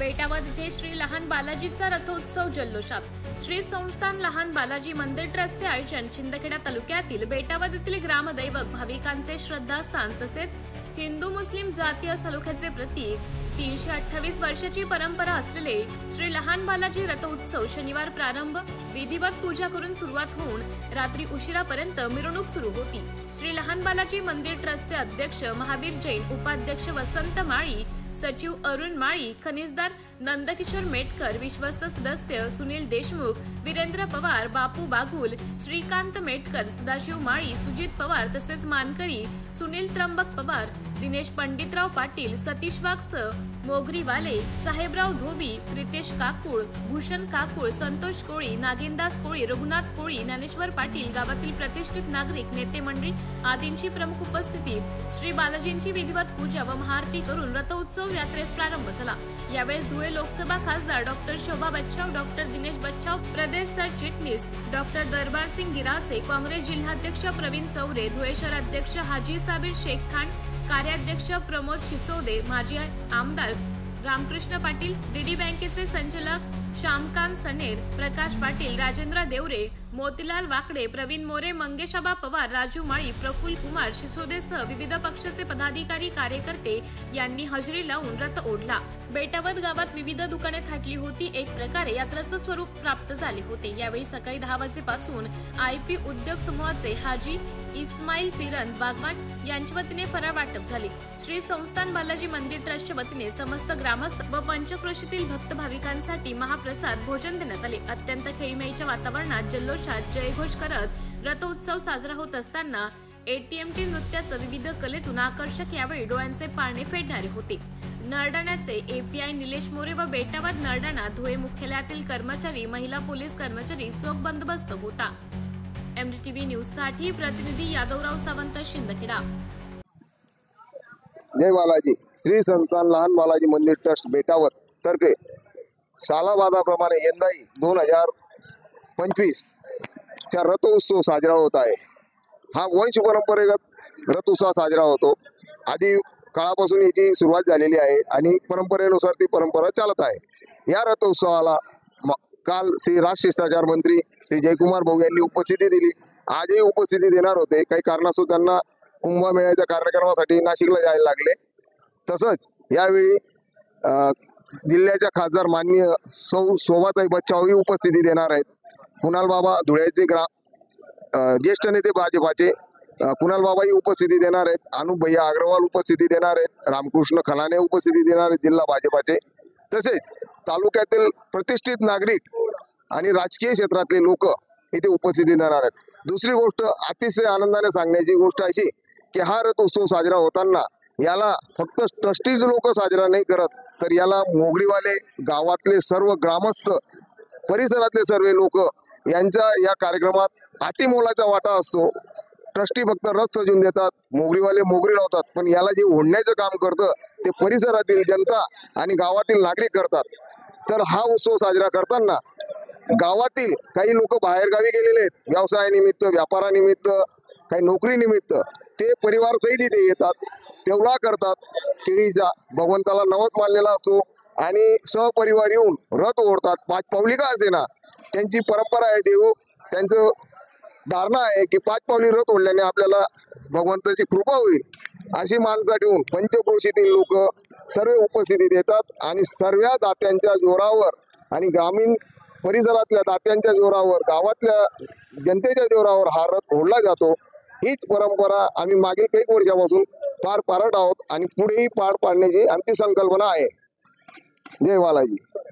बेटावद येथे श्री लहान बालाजीचा रथोत्सव जल्लोषात। श्री संस्थान लहान बालाजी मंदिर ट्रस्टचे आयोजन शिंदखेडा तालुक्यातील बेटावद येथील ग्रामदैवत भाविकांचे श्रद्धास्थान तसेच हिंदू मुस्लिम जातीय सलोख्याचे प्रतीक 328 वर्षाची परंपरा असलेले श्री लहान बालाजी रथोत्सव शनिवार प्रारंभ विधिवत पूजा करून सुरुवात होऊन रात्री उशिरापर्यंत मिरवणूक सुरू होती। श्री लहान बालाजी मंदिर ट्रस्टचे अध्यक्ष महावीर जैन, उपाध्यक्ष वसंत माळी, सचिव अरुण माळी, खनिजदार नंदकिशोर मेटकर, विश्वस्त सदस्य सुनील देशमुख, वीरेंद्र पवार, बापू बागुल, श्रीकांत मेटकर, सदाशिव माळी, सुजित पवार तसेच मानकरी सुनील त्र्यंबक पवार, दिनेश पंडितराव पाटील, सतीश वाक्स, मोगरी वाले, साहेबराव धोबी, प्रितेश काकुळ, भूषण काकुळ, संतोष कोळी, नागेंदास कोळी, रघुनाथ कोळी, ज्ञानेश्वर पाटील, गावातील प्रतिष्ठित नागरिक, नेते मंडळी आदींची प्रमुख उपस्थिती। श्री बालाजींची विधिवत पूजा व महाआरती करून रथोत्सव यात्रेस प्रारंभ झाला। यावेळेस धुळे लोकसभा खासदार डॉक्टर शोभा बच्चाव, डॉक्टर दिनेश बच्चाव, प्रदेश सरचिटणीस डॉक्टर दरबार सिंग गिरासे, काँग्रेस जिल्हाध्यक्ष प्रवीण चौरे, धुळे शहराध्यक्ष हाजी साबिर शेख खान, कार्याध्यक्ष प्रमोद शिसोदे, माजी आमदार रामकृष्ण पाटील, डीडी बँकेचे संचालक श्यामकांत सनेर, प्रकाश पाटील, राजेंद्र देवरे, मोतीलाल वाकडे, प्रवीण मोरे, मंगेशाबा पवार, राजू माळी, प्रफुल्ल कुमार शिसोदेसह विविध पक्षाचे पदाधिकारी कार्यकर्ते यांनी हजेरी लावून रथ ओढला। बेटावद गावात विविध दुकाने थाटली होती। एक प्रकारे यात्रेचं स्वरूप प्राप्त झाले होते। यावेळी सकाळी 10 वाजेपासून आयपी उद्योग समूहाचे हाजी इस्माईल पिरन बागवान यांच्या वतीने फराळ वाटप झाले। श्री संस्थान बालाजी मंदिर ट्रस्टच्या वतीने समस्त ग्रामस्थ व पंचक्रोशीतील भक्त भाविकांसाठी महाप्रसाद भोजन देण्यात आले। अत्यंत खेळीमेळीच्या वातावरणात जल्लोषात जयघोष करत रथोत्सव साजरा होत असताना एटीएमटी नृत्याचं विविध कलेतून आकर्षक यावेळी डोळ्यांचे पारणे फेडणारे होते। नरडाण्याचे एपीआय निलेश मोरे व बेटावद नरडाणा धुळे मुख्यालयातील कर्मचारी, महिला पोलीस कर्मचारी चोख बंदोबस्त होता। एमडीटीव्ही न्यूज साठी प्रतिनिधी यादवराव सावंत, शिंदखेडा। जय बालाजी। श्री संस्थान लहान बालाजी मंदिर ट्रस्ट बेटावद तर्फे सालाबादाप्रमाणे यंदाही 2025 चा रथोत्सव साजरा होत आहे। हा वंश परंपरेगत रथोत्सव साजरा होतो। आधी काळापासून याची सुरुवात झालेली आहे आणि परंपरेनुसार ती परंपरा चालत आहे। या रथोत्सवाला काल श्री राजशिष्टाचार मंत्री श्री जयकुमार भाऊ यांनी उपस्थिती दिली। आजही उपस्थिती देणार होते, काही कारणास्तव त्यांना कुंभमेळ्याच्या कार्यक्रमासाठी नाशिकला जायला लागले। तसंच यावेळी जिल्ह्याच्या खासदार माननीय शोभाताई बच्चावही उपस्थिती देणार आहेत। कुणाल बाबा धुळ्याचे ज्येष्ठ नेते भाजपाचे कुणाल बाबाही उपस्थिती देणार आहेत। अनुप भैया अग्रवाल उपस्थिती देणार आहेत। रामकृष्ण खलाने उपस्थिती देणार आहेत जिल्हा भाजपाचे। तसेच तालुक्यातील प्रतिष्ठित नागरिक आणि राजकीय क्षेत्रातले लोक इथे उपस्थिती देणार आहेत। दुसरी गोष्ट अतिशय आनंदाने सांगण्याची गोष्ट अशी की हा रथोत्सव साजरा होताना याला फक्त ट्रस्टीज लोक साजरा नाही करत, तर याला मोगरीवाले, गावातले सर्व ग्रामस्थ, परिसरातले सर्व लोक यांचा या कार्यक्रमात अतिमोलाचा वाटा असतो। ट्रस्टी फक्त रथ सजून देतात, मोगरीवाले मोगरी लावतात, पण याला जे ओढण्याचं काम करतं ते परिसरातील जनता आणि गावातील नागरिक करतात। तर हा उत्सव साजरा करताना गावातील काही लोक बाहेरगावी गेलेले आहेत, व्यवसायानिमित्त, व्यापारानिमित्त, काही नोकरीनिमित्त, ते परिवार सहित इथे येतात, तेवढा करतात। केळीचा भगवंताला नवस मानलेला असतो आणि सहपरिवार येऊन रथ ओढतात। 5 पावली का असेना, त्यांची परंपरा आहे, देव त्यांचं धारणा आहे की 5 पावली रथ ओढल्याने आपल्याला भगवंताची कृपा होईल, अशी माणसं ठेवून पंचक्रोशीतील लोक सर्व उपस्थिती देतात आणि सर्व दात्यांच्या जोरावर आणि ग्रामीण परिसरातल्या दात्यांच्या जोरावर, गावातल्या जनतेच्या जोरावर हा रथ ओढला जातो। हीच परंपरा आम्ही मागील काही वर्षापासून पार पाडत आहोत आणि पुढेही पार पाडण्याची आमची संकल्पना आहे। जय बालाजी।